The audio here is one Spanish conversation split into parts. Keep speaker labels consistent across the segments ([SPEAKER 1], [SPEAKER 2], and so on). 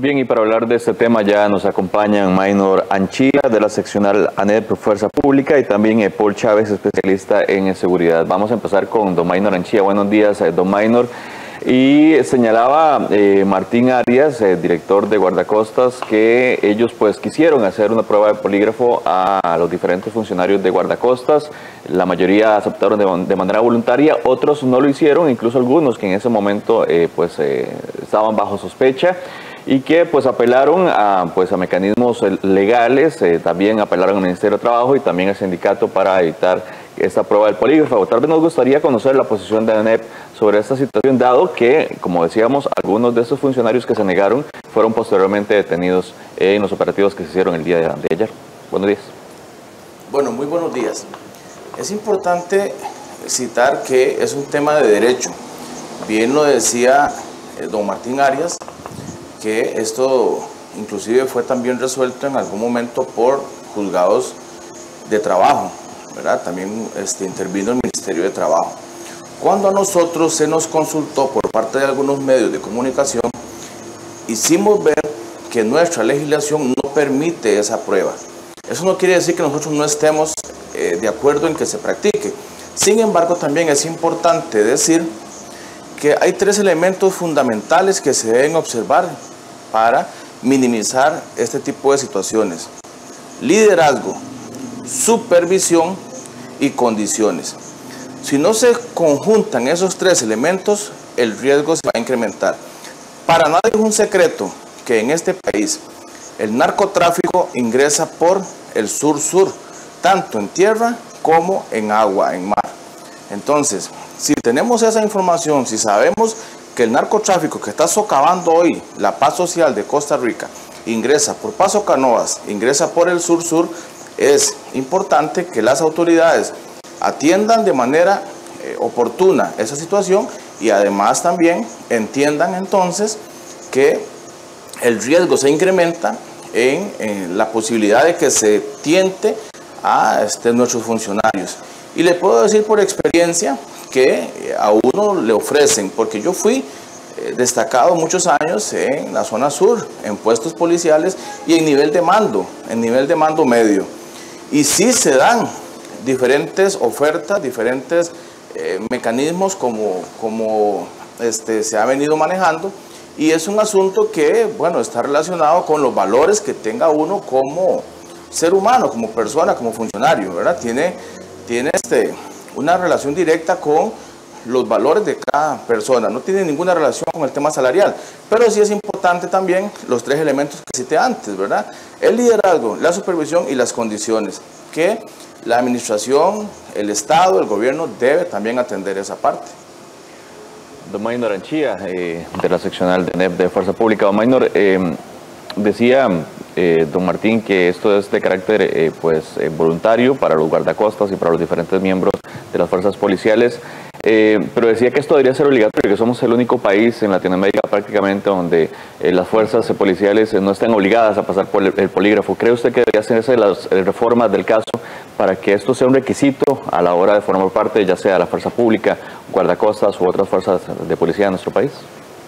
[SPEAKER 1] Bien, y para hablar de este tema ya nos acompañan Maynor Anchía, de la seccional ANEP Fuerza Pública, y también Paul Chávez, especialista en seguridad. Vamos a empezar con don Maynor Anchía. Buenos días, don Maynor. Y señalaba Martín Arias, director de Guardacostas, que ellos pues quisieron hacer una prueba de polígrafo a los diferentes funcionarios de Guardacostas. La mayoría aceptaron de manera voluntaria, otros no lo hicieron, incluso algunos que en ese momento estaban bajo sospecha, y que pues apelaron a mecanismos legales, también apelaron al Ministerio de Trabajo y también al sindicato para evitar esta prueba del polígrafo. Tal vez nos gustaría conocer la posición de ANEP sobre esta situación, dado que, como decíamos, algunos de estos funcionarios que se negaron fueron posteriormente detenidos en los operativos que se hicieron el día de ayer. Buenos días.
[SPEAKER 2] Bueno, muy buenos días. Es importante citar que es un tema de derecho. Bien lo decía don Martín Arias, que esto inclusive fue también resuelto en algún momento por juzgados de trabajo, ¿verdad? También intervino el Ministerio de Trabajo. Cuando a nosotros se nos consultó por parte de algunos medios de comunicación, hicimos ver que nuestra legislación no permite esa prueba. Eso no quiere decir que nosotros no estemos de acuerdo en que se practique. Sin embargo, también es importante decir que hay tres elementos fundamentales que se deben observar para minimizar este tipo de situaciones: liderazgo, supervisión y condiciones. Si no se conjuntan esos tres elementos, el riesgo se va a incrementar. Para nadie es un secreto que en este país el narcotráfico ingresa por el sur-sur, tanto en tierra como en agua, en mar. Entonces, si tenemos esa información, si sabemos que el narcotráfico que está socavando hoy la paz social de Costa Rica ingresa por Paso Canoas, ingresa por el sur-sur, es importante que las autoridades atiendan de manera oportuna esa situación y además también entiendan entonces que el riesgo se incrementa en la posibilidad de que se tiente a nuestros funcionarios. Y le puedo decir por experiencia que a uno le ofrecen, porque yo fui destacado muchos años en la zona sur, en puestos policiales y en nivel de mando medio. Y sí se dan diferentes ofertas, diferentes mecanismos como se ha venido manejando, y es un asunto que, bueno, está relacionado con los valores que tenga uno como ser humano, como persona, como funcionario, ¿verdad? Tiene una relación directa con los valores de cada persona, no tiene ninguna relación con el tema salarial, pero sí es importante también los tres elementos que cité antes, ¿verdad? El liderazgo, la supervisión y las condiciones, que la administración, el Estado, el gobierno debe también atender esa parte.
[SPEAKER 1] Don Maynor Anchía, de la seccional de ANEP de Fuerza Pública. Don Maynor, decía don Martín que esto es de carácter voluntario para los guardacostas y para los diferentes miembros de las fuerzas policiales, pero decía que esto debería ser obligatorio, que somos el único país en Latinoamérica prácticamente donde las fuerzas policiales no están obligadas a pasar por el polígrafo. ¿Cree usted que debería hacerse las reformas del caso para que esto sea un requisito a la hora de formar parte, ya sea de la fuerza pública, guardacostas u otras fuerzas de policía de nuestro país?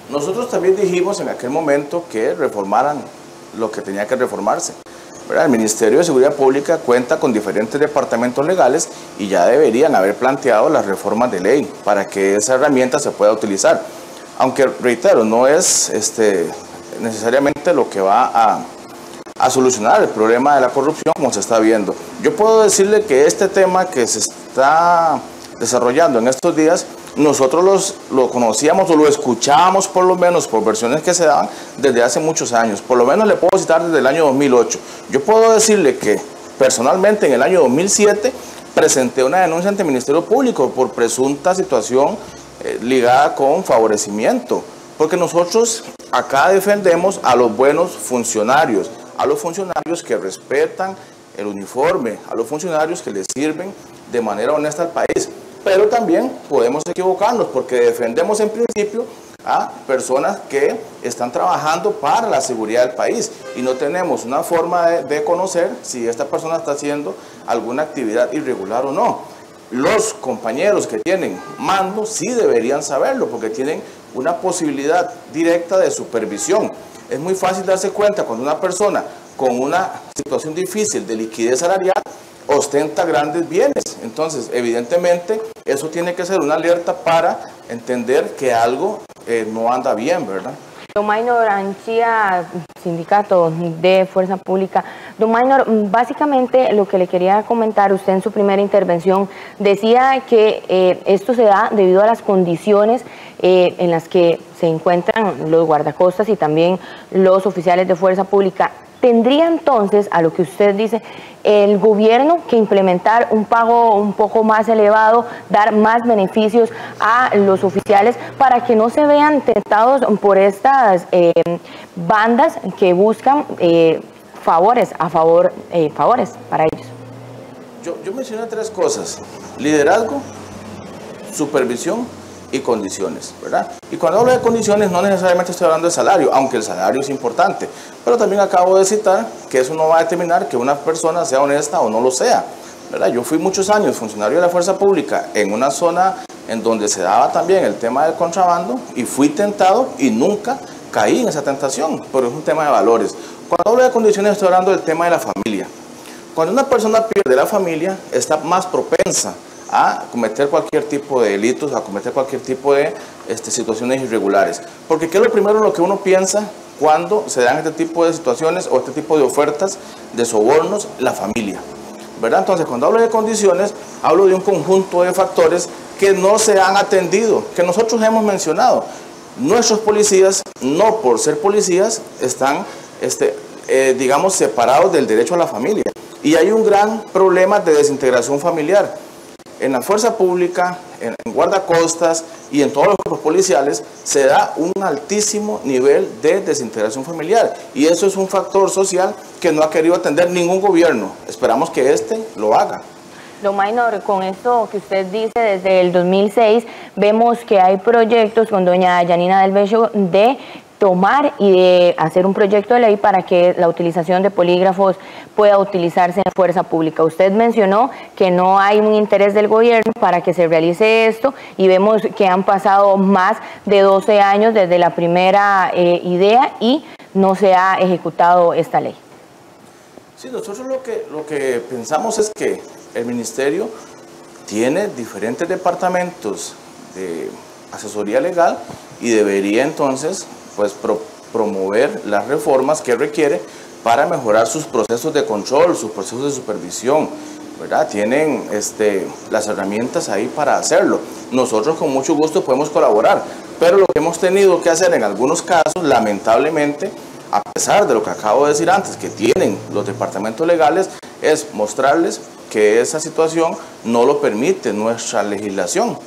[SPEAKER 2] Nosotros también dijimos en aquel momento que reformaran lo que tenía que reformarse, ¿verdad? El Ministerio de Seguridad Pública cuenta con diferentes departamentos legales y ya deberían haber planteado las reformas de ley para que esa herramienta se pueda utilizar. Aunque, reitero, no es necesariamente lo que va a solucionar el problema de la corrupción como se está viendo. Yo puedo decirle que este tema que se está desarrollando en estos días, nosotros lo conocíamos o lo escuchábamos por lo menos por versiones que se daban desde hace muchos años. Por lo menos le puedo citar desde el año 2008. Yo puedo decirle que personalmente en el año 2007 presenté una denuncia ante el Ministerio Público por presunta situación ligada con favorecimiento. Porque nosotros acá defendemos a los buenos funcionarios, a los funcionarios que respetan el uniforme, a los funcionarios que les sirven de manera honesta al país. Pero también podemos equivocarnos porque defendemos en principio a personas que están trabajando para la seguridad del país y no tenemos una forma de conocer si esta persona está haciendo alguna actividad irregular o no. Los compañeros que tienen mando sí deberían saberlo porque tienen una posibilidad directa de supervisión. Es muy fácil darse cuenta cuando una persona con una situación difícil de liquidez salarial ostenta grandes bienes. Entonces, evidentemente, eso tiene que ser una alerta para entender que algo no anda bien, ¿verdad?
[SPEAKER 3] Don Maynor Anchía, Sindicato de Fuerza Pública. Don Maynor, básicamente lo que le quería comentar, usted en su primera intervención decía que esto se da debido a las condiciones en las que se encuentran los guardacostas y también los oficiales de Fuerza Pública. ¿Tendría entonces, a lo que usted dice, el gobierno que implementar un pago un poco más elevado, dar más beneficios a los oficiales para que no se vean tentados por estas bandas que buscan favores para ellos?
[SPEAKER 2] Yo mencioné tres cosas: liderazgo, supervisión y condiciones, ¿verdad? Y cuando hablo de condiciones no necesariamente estoy hablando de salario, aunque el salario es importante, pero también acabo de citar que eso no va a determinar que una persona sea honesta o no lo sea, ¿verdad? Yo fui muchos años funcionario de la Fuerza Pública en una zona en donde se daba también el tema del contrabando y fui tentado y nunca caí en esa tentación, pero es un tema de valores. Cuando hablo de condiciones estoy hablando del tema de la familia. Cuando una persona pierde la familia, está más propensa a cometer cualquier tipo de delitos, a cometer cualquier tipo de situaciones irregulares. Porque ¿qué es lo primero en lo que uno piensa cuando se dan este tipo de situaciones o este tipo de ofertas de sobornos? La familia, ¿verdad? Entonces, cuando hablo de condiciones, hablo de un conjunto de factores que no se han atendido, que nosotros hemos mencionado. Nuestros policías, no por ser policías, están, digamos, separados del derecho a la familia. Y hay un gran problema de desintegración familiar. En la Fuerza Pública, en guardacostas y en todos los grupos policiales se da un altísimo nivel de desintegración familiar y eso es un factor social que no ha querido atender ningún gobierno. Esperamos que lo haga.
[SPEAKER 3] Don Maynor, con esto que usted dice, desde el 2006 vemos que hay proyectos con doña Yanina del Bello de tomar y de hacer un proyecto de ley para que la utilización de polígrafos pueda utilizarse en Fuerza Pública. Usted mencionó que no hay un interés del gobierno para que se realice esto y vemos que han pasado más de 12 años desde la primera idea y no se ha ejecutado esta ley.
[SPEAKER 2] Sí, nosotros lo que pensamos es que el ministerio tiene diferentes departamentos de asesoría legal y debería entonces pues promover las reformas que requiere para mejorar sus procesos de control, sus procesos de supervisión, ¿verdad? Tienen las herramientas ahí para hacerlo. Nosotros con mucho gusto podemos colaborar, pero lo que hemos tenido que hacer en algunos casos, lamentablemente, a pesar de lo que acabo de decir antes, que tienen los departamentos legales, es mostrarles que esa situación no lo permite nuestra legislación,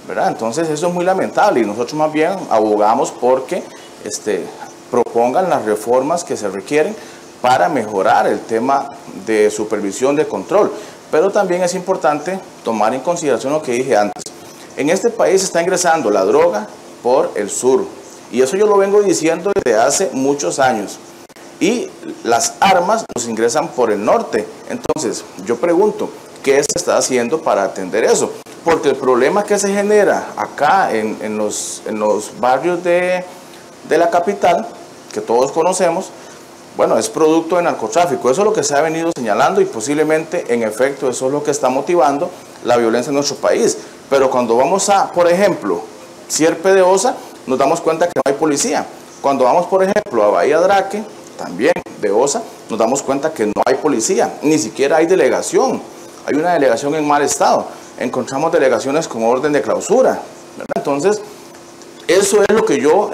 [SPEAKER 2] ¿verdad? Entonces eso es muy lamentable y nosotros más bien abogamos porque propongan las reformas que se requieren para mejorar el tema de supervisión, de control. Pero también es importante tomar en consideración lo que dije antes. En este país está ingresando la droga por el sur y eso yo lo vengo diciendo desde hace muchos años. Y las armas nos ingresan por el norte. Entonces yo pregunto, ¿qué se está haciendo para atender eso? Porque el problema que se genera acá en los barrios de la capital, que todos conocemos, bueno, es producto de narcotráfico. Eso es lo que se ha venido señalando y posiblemente, en efecto, eso es lo que está motivando la violencia en nuestro país. Pero cuando vamos a, por ejemplo, Sierpe de Osa, nos damos cuenta que no hay policía. Cuando vamos, por ejemplo, a Bahía Draque, también de Osa, nos damos cuenta que no hay policía, ni siquiera hay delegación. Hay una delegación en mal estado. Encontramos delegaciones con orden de clausura, ¿verdad? Entonces, eso es lo que yo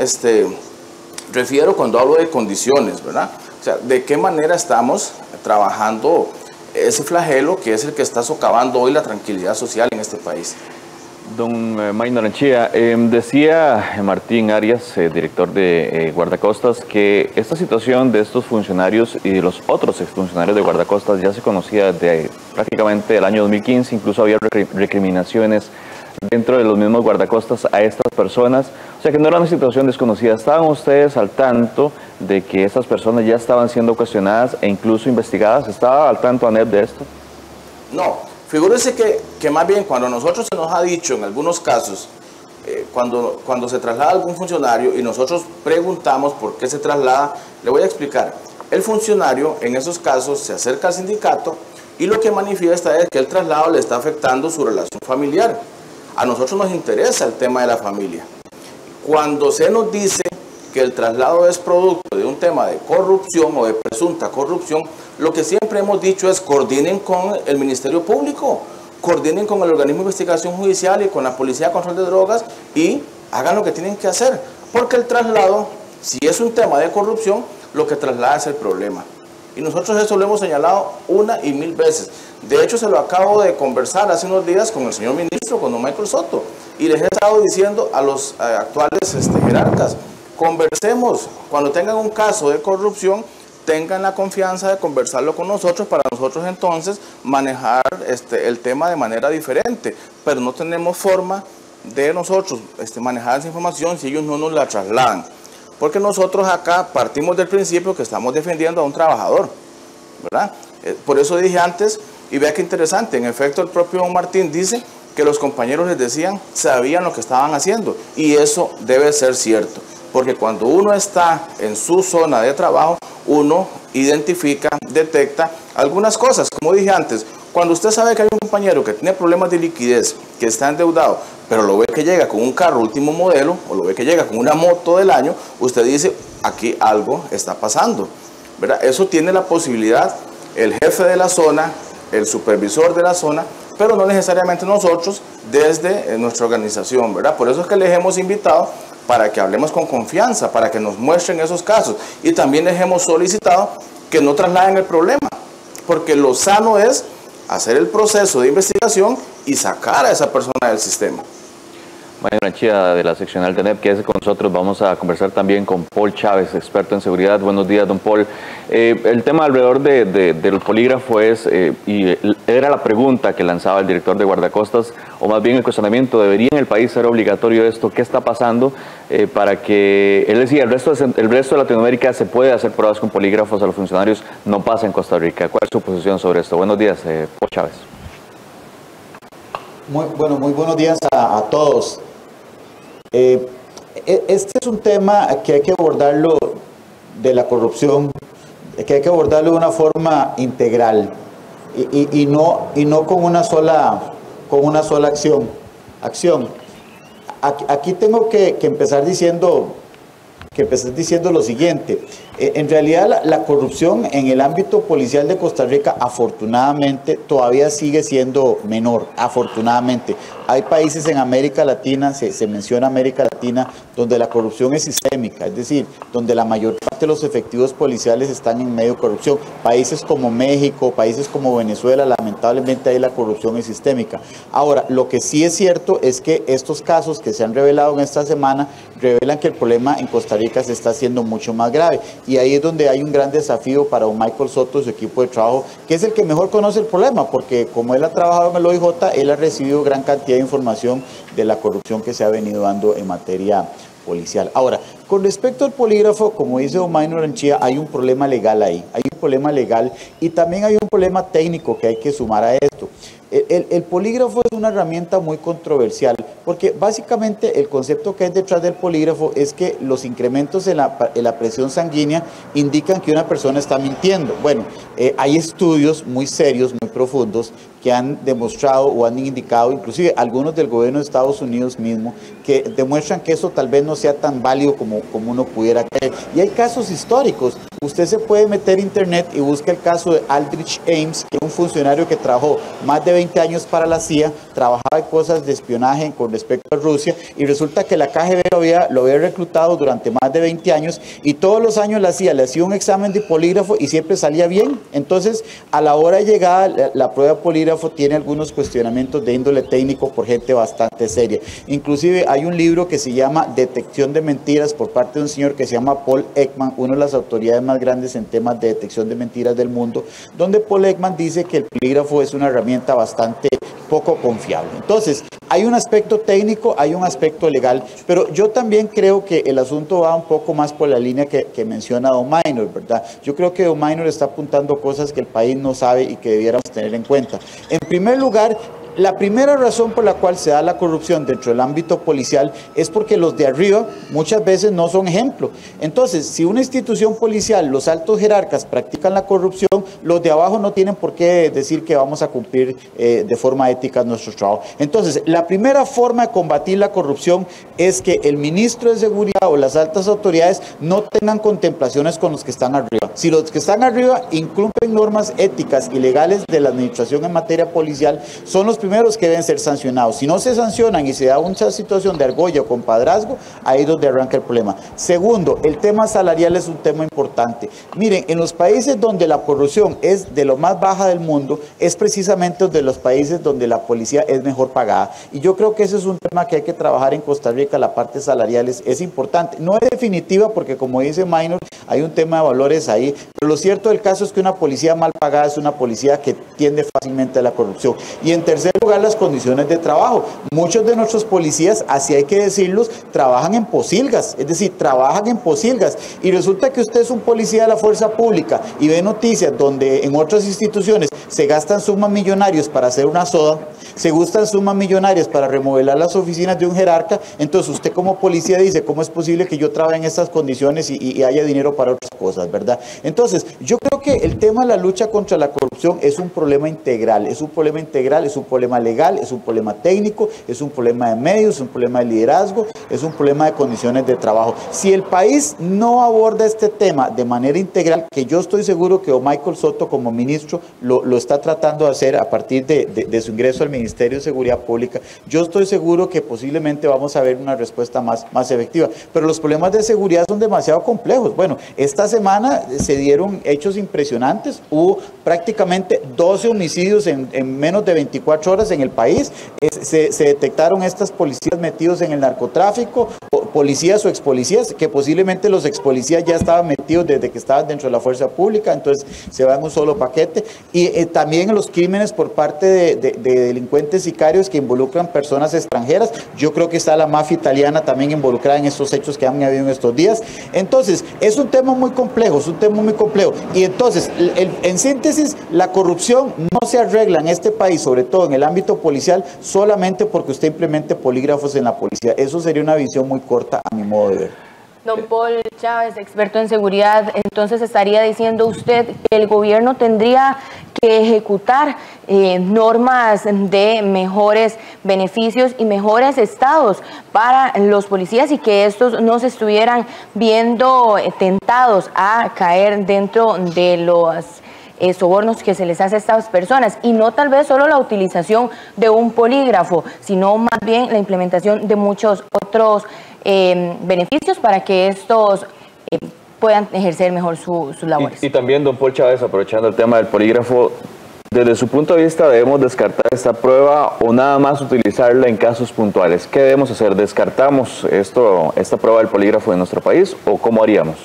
[SPEAKER 2] refiero cuando hablo de condiciones, ¿verdad? O sea, de qué manera estamos trabajando ese flagelo que es el que está socavando hoy la tranquilidad social en este país.
[SPEAKER 1] Don Maynor Anchía, decía Martín Arias, director de Guardacostas, que esta situación de estos funcionarios y de los otros exfuncionarios de Guardacostas ya se conocía desde prácticamente el año 2015, incluso había recriminaciones dentro de los mismos guardacostas a estas personas, o sea que no era una situación desconocida. ¿Estaban ustedes al tanto de que estas personas ya estaban siendo cuestionadas e incluso investigadas? ¿Estaba al tanto ANEP de esto?
[SPEAKER 2] No, figúrese que más bien cuando nosotros se nos ha dicho en algunos casos, cuando se traslada algún funcionario y nosotros preguntamos por qué se traslada, le voy a explicar. El funcionario en esos casos se acerca al sindicato y lo que manifiesta es que el traslado le está afectando su relación familiar. A nosotros nos interesa el tema de la familia. Cuando se nos dice que el traslado es producto de un tema de corrupción o de presunta corrupción, lo que siempre hemos dicho es coordinen con el Ministerio Público, coordinen con el organismo de investigación judicial y con la Policía de Control de Drogas y hagan lo que tienen que hacer. Porque el traslado, si es un tema de corrupción, lo que traslada es el problema. Y nosotros eso lo hemos señalado una y mil veces. De hecho, se lo acabo de conversar hace unos días con el señor ministro, con don Michael Soto, y les he estado diciendo a los actuales jerarcas, conversemos, cuando tengan un caso de corrupción, tengan la confianza de conversarlo con nosotros para nosotros entonces manejar el tema de manera diferente, pero no tenemos forma de nosotros manejar esa información si ellos no nos la trasladan. Porque nosotros acá partimos del principio que estamos defendiendo a un trabajador, ¿verdad? Por eso dije antes, y vea qué interesante, en efecto el propio don Martín dice que los compañeros les decían, sabían lo que estaban haciendo, y eso debe ser cierto, porque cuando uno está en su zona de trabajo, uno identifica, detecta algunas cosas, como dije antes. Cuando usted sabe que hay un compañero que tiene problemas de liquidez, que está endeudado, pero lo ve que llega con un carro último modelo, o lo ve que llega con una moto del año, usted dice, aquí algo está pasando, ¿verdad? Eso tiene la posibilidad el jefe de la zona, el supervisor de la zona, pero no necesariamente nosotros desde nuestra organización, ¿verdad? Por eso es que les hemos invitado para que hablemos con confianza, para que nos muestren esos casos. Y también les hemos solicitado que no trasladen el problema, porque lo sano es hacer el proceso de investigación y sacar a esa persona del sistema.
[SPEAKER 1] Maynor Anchía, de la seccional TENEP, que es con nosotros. Vamos a conversar también con Paul Chávez, experto en seguridad. Buenos días, don Paul. El tema alrededor del polígrafo es, y era la pregunta que lanzaba el director de guardacostas, o más bien el cuestionamiento, ¿debería en el país ser obligatorio esto? ¿Qué está pasando para que, él decía, el resto de Latinoamérica se puede hacer pruebas con polígrafos a los funcionarios, no pasa en Costa Rica? ¿Cuál es su posición sobre esto? Buenos días, Paul Chávez.
[SPEAKER 4] Muy buenos días a todos. Este es un tema que hay que abordarlo de la corrupción, que hay que abordarlo de una forma integral y no con una sola acción. Aquí tengo que empezar diciendo lo siguiente. En realidad la corrupción en el ámbito policial de Costa Rica afortunadamente todavía sigue siendo menor, afortunadamente. Hay países en América Latina, se menciona América Latina, donde la corrupción es sistémica, es decir, donde la mayor parte de los efectivos policiales están en medio de corrupción. Países como México, países como Venezuela, lamentablemente ahí la corrupción es sistémica. Ahora, lo que sí es cierto es que estos casos que se han revelado en esta semana revelan que el problema en Costa Rica se está haciendo mucho más grave. Y ahí es donde hay un gran desafío para don Michael Soto y su equipo de trabajo, que es el que mejor conoce el problema, porque como él ha trabajado en el OIJ, él ha recibido gran cantidad de información de la corrupción que se ha venido dando en materia policial. Ahora, con respecto al polígrafo, como dice don Maynor Anchía, hay un problema legal ahí, hay un problema legal y también hay un problema técnico que hay que sumar a esto. El polígrafo es una herramienta muy controversial porque básicamente el concepto que hay detrás del polígrafo es que los incrementos en la presión sanguínea indican que una persona está mintiendo. Bueno, hay estudios muy serios, muy profundos que han demostrado o han indicado, inclusive algunos del gobierno de Estados Unidos mismo, que demuestran que eso tal vez no sea tan válido como uno pudiera creer. Y hay casos históricos. Usted se puede meter a internet y busca el caso de Aldrich Ames, que es un funcionario que trabajó más de 20 años para la CIA, trabajaba en cosas de espionaje con respecto a Rusia, y resulta que la KGB lo había reclutado durante más de 20 años, y todos los años la CIA le hacía un examen de polígrafo y siempre salía bien. Entonces, a la hora de llegar, la prueba de polígrafo tiene algunos cuestionamientos de índole técnico por gente bastante seria. Inclusive hay un libro que se llama Detección de Mentiras por parte de un señor que se llama Paul Ekman, una de las autoridades más grandes en temas de detección de mentiras del mundo, donde Paul Ekman dice que el polígrafo es una herramienta bastante poco confiable. Entonces, hay un aspecto técnico, hay un aspecto legal, pero yo también creo que el asunto va un poco más por la línea que menciona don Maynor, ¿verdad? Yo creo que don Maynor está apuntando cosas que el país no sabe y que debiéramos tener en cuenta. En primer lugar, la primera razón por la cual se da la corrupción dentro del ámbito policial es porque los de arriba muchas veces no son ejemplo. Entonces, si una institución policial, los altos jerarcas practican la corrupción, los de abajo no tienen por qué decir que vamos a cumplir de forma ética nuestro trabajo. Entonces, la primera forma de combatir la corrupción es que el ministro de Seguridad o las altas autoridades no tengan contemplaciones con los que están arriba. Si los que están arriba incumplen normas éticas y legales de la administración en materia policial, son los primeros que deben ser sancionados. Si no se sancionan y se da una situación de argolla o compadrazgo, ahí es donde arranca el problema. Segundo, el tema salarial es un tema importante. Miren, en los países donde la corrupción es de lo más baja del mundo, es precisamente de los países donde la policía es mejor pagada. Y yo creo que ese es un tema que hay que trabajar en Costa Rica. La parte salarial es importante. No es definitiva porque, como dice Minor, hay un tema de valores ahí, pero lo cierto del caso es que una policía mal pagada es una policía que tiende fácilmente a la corrupción. Y en tercer lugar, las condiciones de trabajo. Muchos de nuestros policías, así hay que decirlos, trabajan en pocilgas, es decir, trabajan en pocilgas. Y resulta que usted es un policía de la fuerza pública y ve noticias donde en otras instituciones se gastan sumas millonarios para hacer una soda, se gastan sumas millonarias para remodelar las oficinas de un jerarca. Entonces usted como policía dice, ¿cómo es posible que yo trabaje en estas condiciones y haya dinero para otras cosas, verdad? Entonces, yo creo que el tema de la lucha contra la corrupción es un problema integral, es un problema integral, es un problema legal, es un problema técnico, es un problema de medios, es un problema de liderazgo, es un problema de condiciones de trabajo. Si el país no aborda este tema de manera integral, que yo estoy seguro que Michael Soto como ministro lo está tratando de hacer a partir de su ingreso al Ministerio de Seguridad Pública, yo estoy seguro que posiblemente vamos a ver una respuesta más efectiva. Pero los problemas de seguridad son demasiado complejos. Bueno, esta semana se dieron hechos impresionantes, hubo prácticamente 12 homicidios en menos de 24 horas en el país, se detectaron estas policías metidos en el narcotráfico, policías o expolicías, que posiblemente los expolicías ya estaban metidos desde que estaban dentro de la fuerza pública, entonces se va en un solo paquete, y también los crímenes por parte de delincuentes sicarios que involucran personas extranjeras. Yo creo que está la mafia italiana también involucrada en estos hechos que han habido en estos días. Entonces, es un tema muy complejo, y entonces, en síntesis, la corrupción no se arregla en este país, sobre todo en el ámbito policial, solamente porque usted implemente polígrafos en la policía. Eso sería una visión muy corta a mi modo de ver.
[SPEAKER 3] Don Paul Chávez, experto en seguridad, entonces estaría diciendo usted que el gobierno tendría que ejecutar normas de mejores beneficios y mejores estados para los policías y que estos no se estuvieran viendo tentados a caer dentro de los sobornos que se les hace a estas personas, y no tal vez solo la utilización de un polígrafo, sino más bien la implementación de muchos otros beneficios para que estos puedan ejercer mejor sus labores.
[SPEAKER 1] Y también, don Paul Chávez, aprovechando el tema del polígrafo, desde su punto de vista, ¿debemos descartar esta prueba o nada más utilizarla en casos puntuales? ¿Qué debemos hacer? ¿Descartamos esta prueba del polígrafo en nuestro país o cómo haríamos?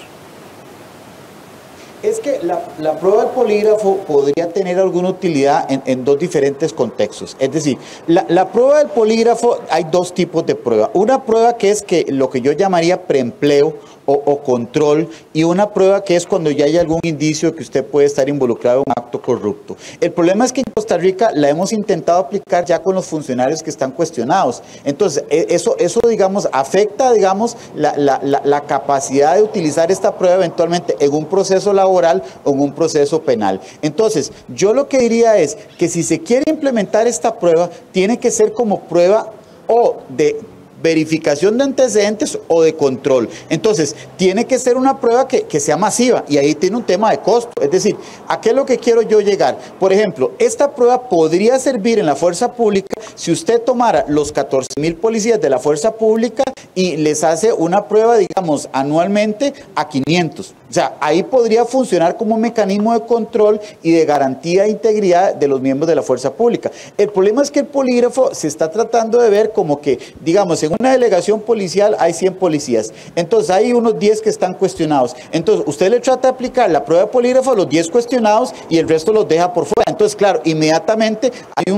[SPEAKER 4] Es que la prueba del polígrafo podría tener alguna utilidad en dos diferentes contextos. Es decir, la prueba del polígrafo, hay dos tipos de prueba. Una prueba que es lo que yo llamaría preempleo o control, y una prueba que es cuando ya hay algún indicio de que usted puede estar involucrado en un acto corrupto. El problema es que en Costa Rica la hemos intentado aplicar ya con los funcionarios que están cuestionados. Entonces, eso digamos, afecta, digamos, la capacidad de utilizar esta prueba eventualmente en un proceso laboral o en un proceso penal. Entonces, yo lo que diría es que si se quiere implementar esta prueba, tiene que ser como prueba o de verificación de antecedentes o de control. Entonces, tiene que ser una prueba que sea masiva, y ahí tiene un tema de costo. Es decir, ¿a qué es lo que quiero yo llegar? Por ejemplo, esta prueba podría servir en la fuerza pública si usted tomara los 14,000 policías de la fuerza pública y les hace una prueba, digamos, anualmente a 500. O sea, ahí podría funcionar como un mecanismo de control y de garantía de integridad de los miembros de la fuerza pública. El problema es que el polígrafo se está tratando de ver como que, digamos, en en una delegación policial hay 100 policías. Entonces hay unos 10 que están cuestionados. Entonces usted le trata de aplicar la prueba de polígrafo a los 10 cuestionados y el resto los deja por fuera. Entonces, claro, inmediatamente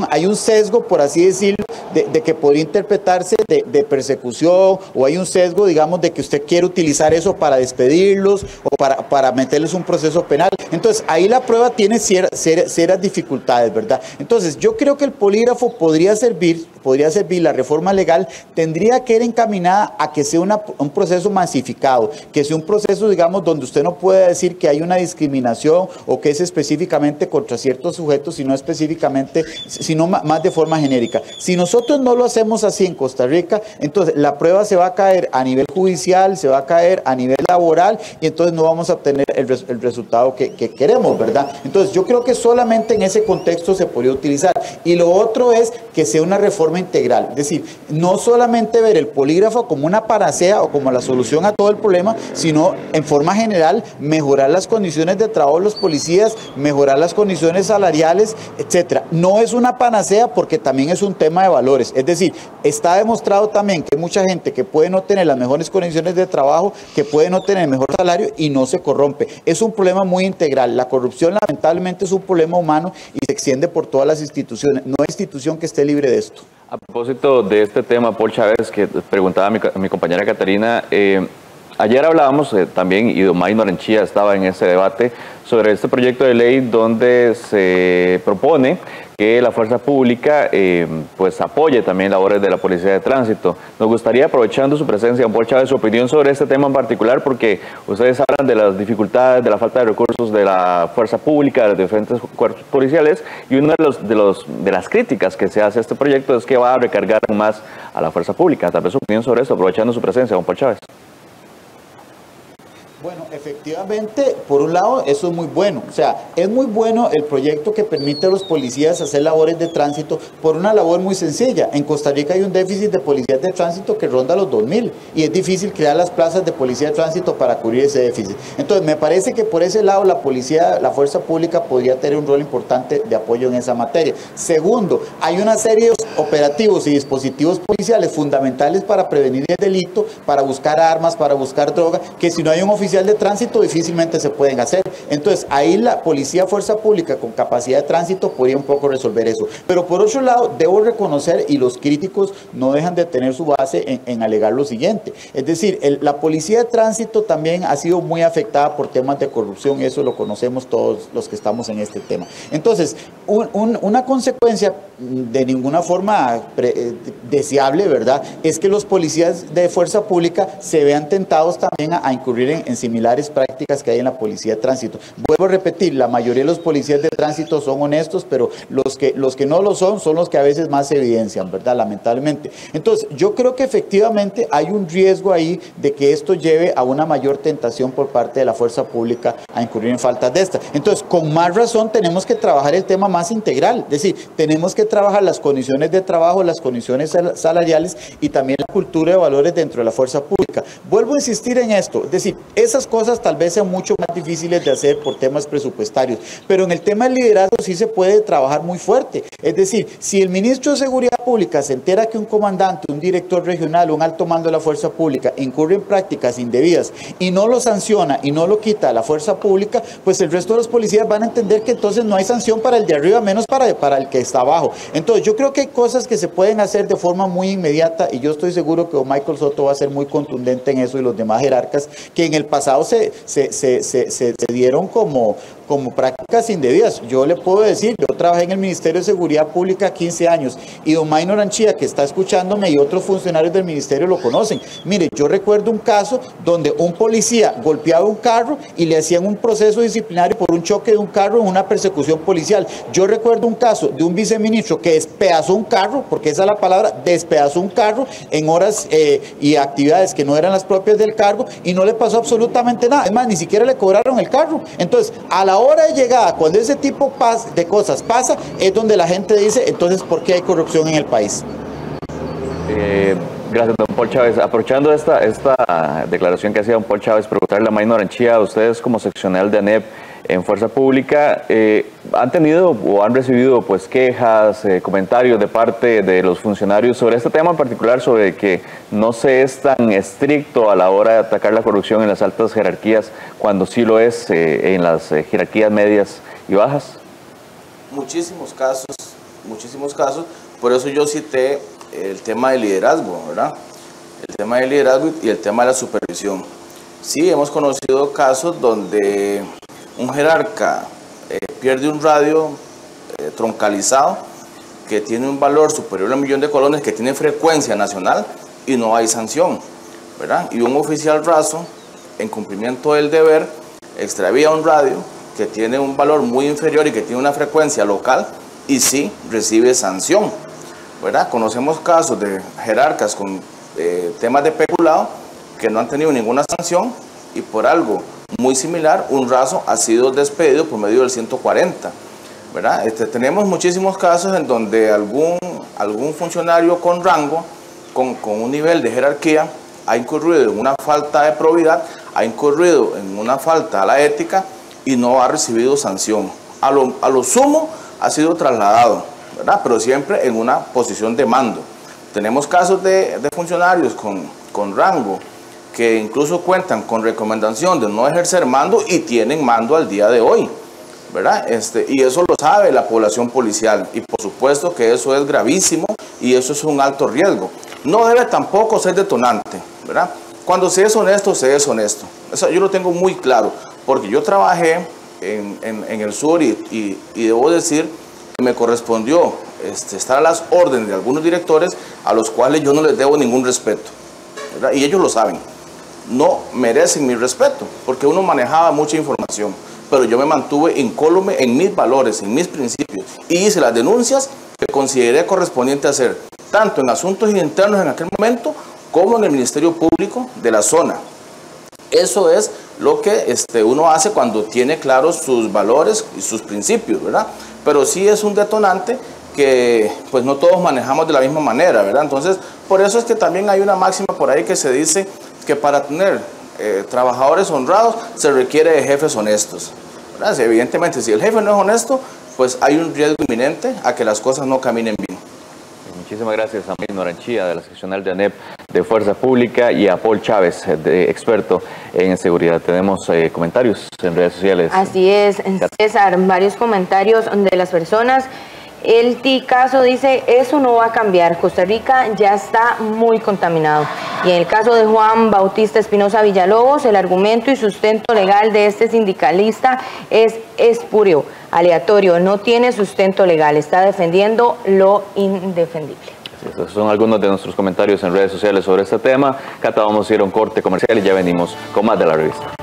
[SPEAKER 4] hay un sesgo, por así decirlo, de que podría interpretarse de persecución, o hay un sesgo, digamos, de que usted quiere utilizar eso para despedirlos o para meterles un proceso penal. Entonces, ahí la prueba tiene serias dificultades, ¿verdad? Entonces, yo creo que el polígrafo podría servir, la reforma legal tendría que ir encaminada a que sea un proceso masificado, que sea un proceso, digamos, donde usted no pueda decir que hay una discriminación o que es específicamente contra ciertos sujetos, sino más de forma genérica. Si nosotros no lo hacemos así en Costa Rica, entonces la prueba se va a caer a nivel judicial, se va a caer a nivel laboral y entonces no vamos a obtener el resultado que queremos, ¿verdad? Entonces yo creo que solamente en ese contexto se podría utilizar. Y lo otro es que sea una reforma integral, es decir, no solamente ver el polígrafo como una panacea o como la solución a todo el problema, sino en forma general mejorar las condiciones de trabajo de los policías, mejorar las condiciones salariales, etcétera. No es una panacea porque también es un tema de valores, es decir, está demostrado también que hay mucha gente que puede no tener las mejores condiciones de trabajo, que puede no tener el mejor salario y no se corrompe. Es un problema muy integral. La corrupción lamentablemente es un problema humano y se extiende por todas las instituciones. No hay institución que esté libre de esto.
[SPEAKER 1] A propósito de este tema, Paul Chávez, que preguntaba a mi compañera Catarina, ayer hablábamos también, y don Maynor Anchía estaba en ese debate, sobre este proyecto de ley donde se propone que la fuerza pública pues apoye también labores de la Policía de Tránsito. Nos gustaría, aprovechando su presencia, don Paul Chávez, su opinión sobre este tema en particular, porque ustedes hablan de las dificultades, de la falta de recursos de la fuerza pública, de los diferentes cuerpos policiales, y una de las críticas que se hace a este proyecto es que va a recargar más a la fuerza pública. Tal vez su opinión sobre esto, aprovechando su presencia, don Paul Chávez.
[SPEAKER 4] Bueno, efectivamente, por un lado, eso es muy bueno. O sea, es muy bueno el proyecto que permite a los policías hacer labores de tránsito por una labor muy sencilla. En Costa Rica hay un déficit de policías de tránsito que ronda los 2.000 y es difícil crear las plazas de policía de tránsito para cubrir ese déficit. Entonces, me parece que por ese lado la fuerza pública podría tener un rol importante de apoyo en esa materia. Segundo, hay una serie de operativos y dispositivos policiales fundamentales para prevenir el delito, para buscar armas, para buscar droga, que si no hay un oficial de tránsito difícilmente se pueden hacer. Entonces ahí la policía, fuerza pública con capacidad de tránsito podría un poco resolver eso. Pero por otro lado debo reconocer, y los críticos no dejan de tener su base en alegar lo siguiente, es decir, la policía de tránsito también ha sido muy afectada por temas de corrupción, eso lo conocemos todos los que estamos en este tema. Entonces una consecuencia de ninguna forma deseable, ¿verdad?, es que los policías de fuerza pública se vean tentados también a incurrir en similares prácticas que hay en la policía de tránsito. Vuelvo a repetir, la mayoría de los policías de tránsito son honestos, pero los que no lo son los que a veces más se evidencian, ¿verdad?, lamentablemente. Entonces, yo creo que efectivamente hay un riesgo ahí de que esto lleve a una mayor tentación por parte de la fuerza pública a incurrir en faltas de estas. Entonces, con más razón tenemos que trabajar el tema más integral, es decir, tenemos que trabajar las condiciones de trabajo, las condiciones salariales y también la cultura de valores dentro de la fuerza pública. Vuelvo a insistir en esto, es decir, esas cosas tal vez sean mucho más difíciles de hacer por temas presupuestarios, pero en el tema del liderazgo sí se puede trabajar muy fuerte. Es decir, si el ministro de Seguridad Pública se entera que un comandante, un director regional, un alto mando de la fuerza pública incurre en prácticas indebidas y no lo sanciona y no lo quita a la fuerza pública, pues el resto de los policías van a entender que entonces no hay sanción para el de arriba, menos para el que está abajo. Entonces yo creo que hay cosas que se pueden hacer de forma muy inmediata y yo estoy seguro que don Michael Soto va a ser muy contundente en eso y los demás jerarcas que en el pasado se dieron como prácticas indebidas. Yo le puedo decir, yo trabajé en el Ministerio de Seguridad Pública 15 años y don Maynor Anchía, que está escuchándome, y otros funcionarios del ministerio lo conocen. Mire, yo recuerdo un caso donde un policía golpeaba un carro y le hacían un proceso disciplinario por un choque de un carro en una persecución policial. Yo recuerdo un caso de un viceministro que despedazó un carro, porque esa es la palabra, despedazó un carro en horas y actividades que no eran las propias del cargo y no le pasó absolutamente nada. Es más, ni siquiera le cobraron el carro. Entonces, a la hora de llegada, cuando ese tipo de cosas pasa, es donde la gente dice, entonces, ¿por qué hay corrupción en el país?
[SPEAKER 1] Gracias, don Paul Chávez. Aprovechando esta declaración que hacía don Paul Chávez, preguntarle a Maynor Anchía, a ustedes como seccional de ANEP en Fuerza Pública, ¿Han tenido o han recibido pues quejas, comentarios de parte de los funcionarios sobre este tema en particular, sobre que no se es tan estricto a la hora de atacar la corrupción en las altas jerarquías cuando sí lo es en las jerarquías medias y bajas?
[SPEAKER 2] Muchísimos casos, por eso yo cité el tema del liderazgo, ¿verdad? El tema del liderazgo y el tema de la supervisión. Sí, hemos conocido casos donde un jerarca pierde un radio troncalizado que tiene un valor superior a 1 millón de colones, que tiene frecuencia nacional y no hay sanción, ¿verdad? Y un oficial raso, en cumplimiento del deber, extravía un radio que tiene un valor muy inferior y que tiene una frecuencia local y sí recibe sanción, ¿verdad? Conocemos casos de jerarcas con temas de peculado que no han tenido ninguna sanción y por algo muy similar un raso ha sido despedido por medio del 140, ¿verdad? Tenemos muchísimos casos en donde algún funcionario con rango, con un nivel de jerarquía, ha incurrido en una falta de probidad, ha incurrido en una falta a la ética y no ha recibido sanción. A lo sumo ha sido trasladado, ¿verdad? Pero siempre en una posición de mando. Tenemos casos de funcionarios con rango que incluso cuentan con recomendación de no ejercer mando y tienen mando al día de hoy, ¿verdad? Y eso lo sabe la población policial y por supuesto que eso es gravísimo y eso es un alto riesgo. No debe tampoco ser detonante, ¿verdad? Cuando se es honesto, se es honesto. Eso yo lo tengo muy claro, porque yo trabajé en el sur y debo decir que me correspondió estar a las órdenes de algunos directores a los cuales yo no les debo ningún respeto, ¿verdad? Y ellos lo saben. No merecen mi respeto, porque uno manejaba mucha información, pero yo me mantuve incólume en mis valores, en mis principios, y hice las denuncias que consideré correspondiente hacer, tanto en asuntos internos en aquel momento, como en el Ministerio Público de la zona. Eso es lo que uno hace cuando tiene claros sus valores y sus principios, ¿verdad? Pero sí es un detonante que pues no todos manejamos de la misma manera, ¿verdad? Entonces, por eso es que también hay una máxima por ahí que se dice que para tener trabajadores honrados se requiere de jefes honestos, ¿verdad? Evidentemente, si el jefe no es honesto, pues hay un riesgo inminente a que las cosas no caminen bien.
[SPEAKER 1] Muchísimas gracias a Maynor Anchía, de la seccional de ANEP de Fuerza Pública, y a Paul Chávez, experto en seguridad. Tenemos comentarios en redes sociales.
[SPEAKER 3] Así es, César, varios comentarios de las personas. El Ticaso dice, eso no va a cambiar, Costa Rica ya está muy contaminado. Y en el caso de Juan Bautista Espinosa Villalobos, el argumento y sustento legal de este sindicalista es espurio, aleatorio, no tiene sustento legal, está defendiendo lo indefendible.
[SPEAKER 1] Estos son algunos de nuestros comentarios en redes sociales sobre este tema. Cata, vamos a ir a un corte comercial y ya venimos con más de la revista.